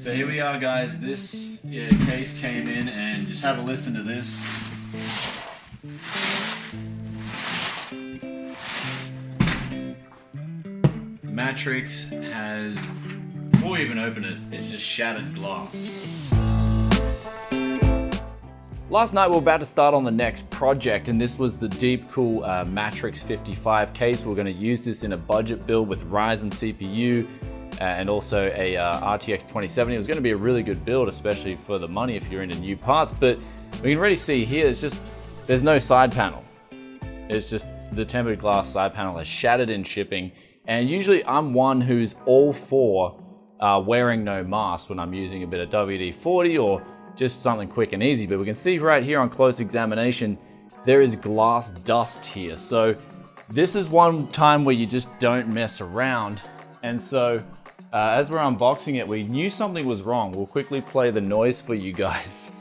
So here we are, guys. This case came in, and just have a listen to this. Matrex has, before we even open it, it's just shattered glass. Last night we were about to start on the next project, and this was the Deepcool Matrex 55 case. We're going to use this in a budget build with Ryzen CPU and also a RTX 2070. It was going to be a really good build, especially for the money if you're into new parts, but we can already see here, it's just, there's no side panel. It's just the tempered glass side panel has shattered in shipping, and usually I'm one who's all for wearing no mask when I'm using a bit of WD-40 or just something quick and easy, but we can see right here on close examination, there is glass dust here. So this is one time where you just don't mess around. And so as we're unboxing it, we knew something was wrong. We'll quickly play the noise for you guys.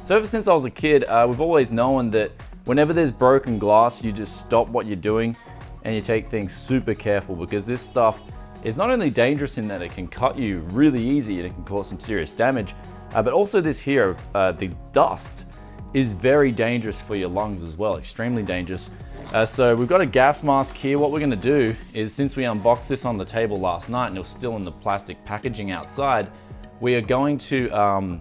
So ever since I was a kid, we've always known that whenever there's broken glass, you just stop what you're doing and you take things super careful, because this stuff is not only dangerous in that it can cut you really easy and it can cause some serious damage, but also this here, the dust is very dangerous for your lungs as well, extremely dangerous. So we've got a gas mask here. What we're gonna do is, since we unboxed this on the table last night and it was still in the plastic packaging outside, we are going to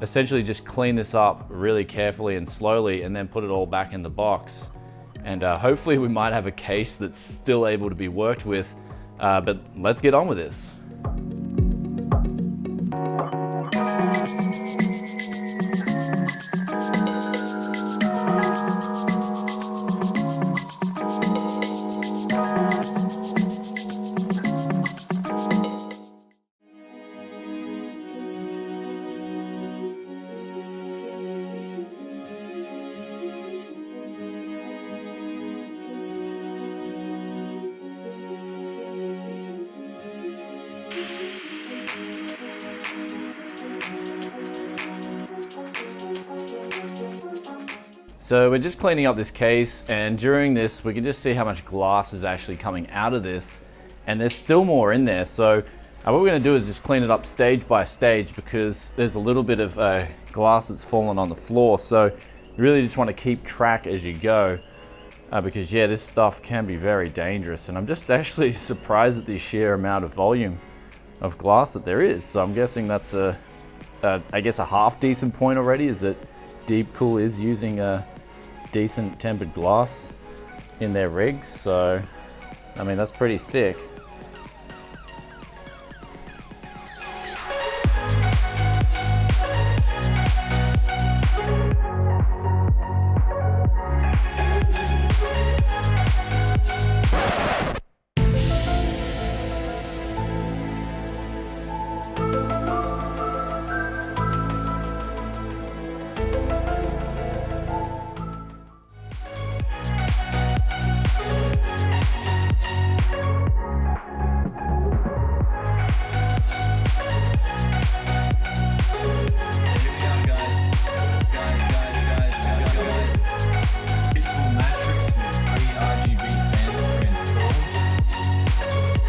essentially just clean this up really carefully and slowly and then put it all back in the box. And hopefully we might have a case that's still able to be worked with, but let's get on with this. So we're just cleaning up this case, and during this we can just see how much glass is actually coming out of this, and there's still more in there. So what we're going to do is just clean it up stage by stage, because there's a little bit of glass that's fallen on the floor. So you really just want to keep track as you go, because yeah, this stuff can be very dangerous, and I'm just actually surprised at the sheer amount of volume of glass that there is. So I'm guessing that's I guess a half decent point already, is that Deepcool is using a decent tempered glass in their rigs. So I mean, that's pretty thick.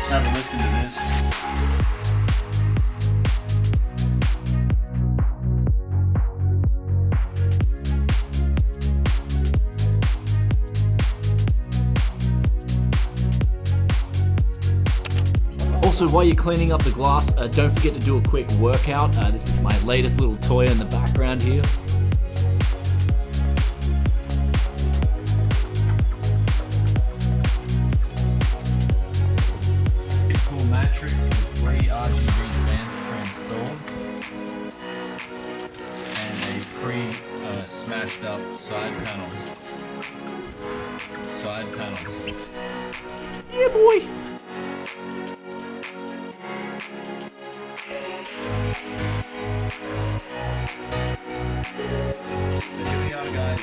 Have a listen to this. Also, while you're cleaning up the glass, don't forget to do a quick workout. This is my latest little toy in the background here. Matrex with 3 RGB fans pre-installed and a pre-smashed up side panel. Yeah, boy! So here we are, guys.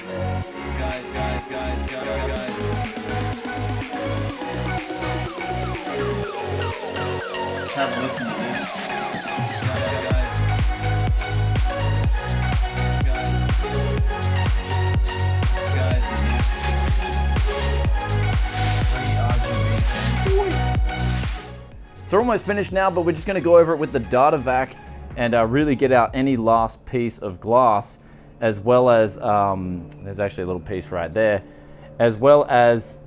Let's have a listen to this. So we're almost finished now, but we're just gonna go over it with the data vac and really get out any last piece of glass, as well as, there's actually a little piece right there, as well as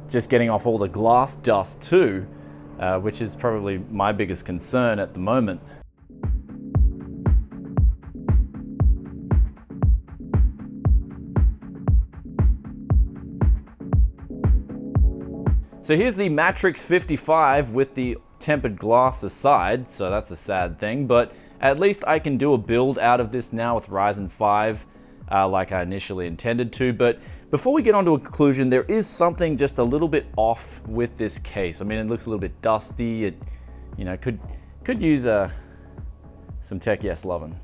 just getting off all the glass dust too, which is probably my biggest concern at the moment. So here's the Matrex 55 with the tempered glass aside, so that's a sad thing, but at least I can do a build out of this now with Ryzen 5 like I initially intended to. But before we get on to a conclusion, there is something just a little bit off with this case. I mean, it looks a little bit dusty. It, you know, could use some Tech Yes loving.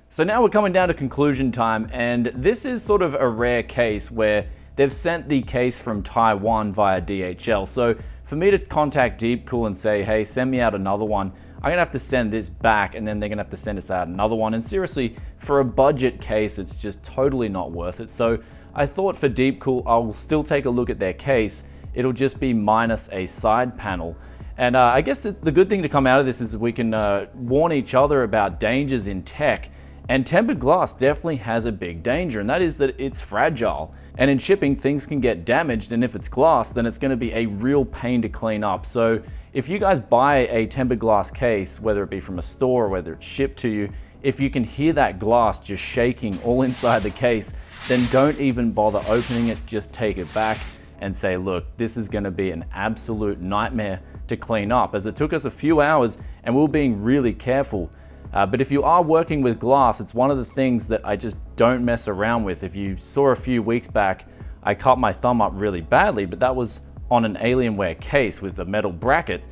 So now we're coming down to conclusion time, and this is sort of a rare case where they've sent the case from Taiwan via DHL. So for me to contact Deepcool and say, hey, send me out another one, I'm gonna have to send this back, and then they're gonna have to send us out another one. And seriously, for a budget case, it's just totally not worth it. So I thought for Deepcool, I'll still take a look at their case. It'll just be minus a side panel. And I guess the good thing to come out of this is we can warn each other about dangers in tech. And tempered glass definitely has a big danger, and that is that it's fragile. And in shipping, things can get damaged, and if it's glass, then it's gonna be a real pain to clean up. So if you guys buy a tempered glass case, whether it be from a store or whether it's shipped to you, if you can hear that glass just shaking all inside the case, then don't even bother opening it, just take it back and say, look, this is gonna be an absolute nightmare to clean up, as it took us a few hours and we were being really careful. But if you are working with glass, it's one of the things that I just don't mess around with. If you saw a few weeks back, I cut my thumb up really badly, but that was on an Alienware case with a metal bracket.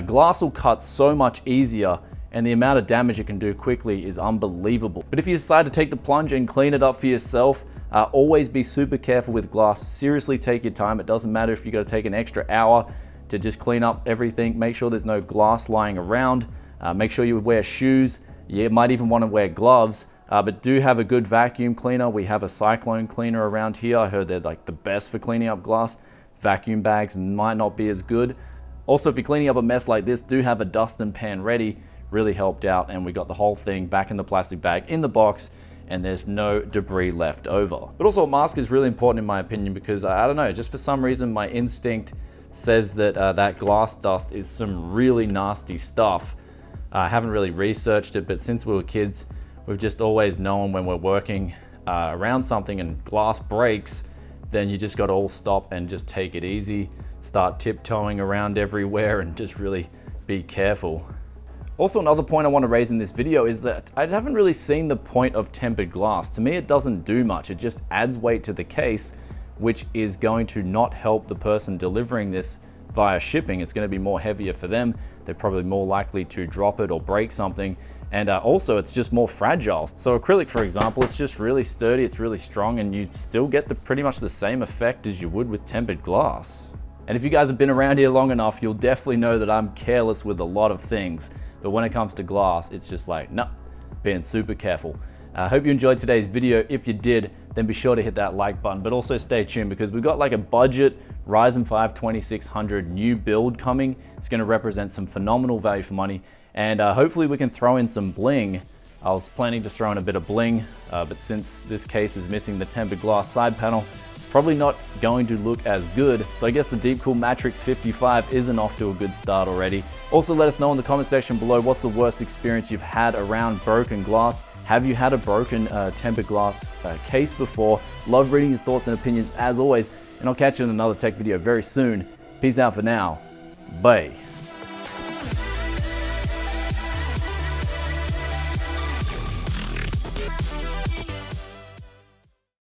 Glass will cut so much easier, and the amount of damage it can do quickly is unbelievable. But if you decide to take the plunge and clean it up for yourself, always be super careful with glass. Seriously, take your time. It doesn't matter if you got to take an extra hour to just clean up everything. Make sure there's no glass lying around. Make sure you wear shoes. You might even want to wear gloves, but do have a good vacuum cleaner. We have a cyclone cleaner around here. I heard they're like the best for cleaning up glass. Vacuum bags might not be as good. Also, if you're cleaning up a mess like this, do have a dustpan ready. Really helped out, and we got the whole thing back in the plastic bag in the box, and there's no debris left over. But also, a mask is really important in my opinion, because I don't know, just for some reason my instinct says that that glass dust is some really nasty stuff. I haven't really researched it, but since we were kids, we've just always known when we're working around something and glass breaks, then you just got to all stop and just take it easy, start tiptoeing around everywhere, and just really be careful. Also, another point I want to raise in this video is that I haven't really seen the point of tempered glass. To me, it doesn't do much. It just adds weight to the case, which is going to not help the person delivering this via shipping. It's going to be more heavier for them. They're probably more likely to drop it or break something. And also, it's just more fragile. So acrylic, for example, it's just really sturdy, it's really strong, and you still get pretty much the same effect as you would with tempered glass. And if you guys have been around here long enough, you'll definitely know that I'm careless with a lot of things. But when it comes to glass, it's just like, no, being super careful. I hope you enjoyed today's video. If you did, then be sure to hit that like button, but also stay tuned because we've got like a budget Ryzen 5 2600 new build coming. It's going to represent some phenomenal value for money, and hopefully we can throw in some bling. I was planning to throw in a bit of bling, but since this case is missing the tempered glass side panel, it's probably not going to look as good. So I guess the Deepcool Matrex 55 isn't off to a good start already. Also, let us know in the comment section below what's the worst experience you've had around broken glass. Have you had a broken tempered glass case before? Love reading your thoughts and opinions as always, and I'll catch you in another tech video very soon. Peace out for now. Bye.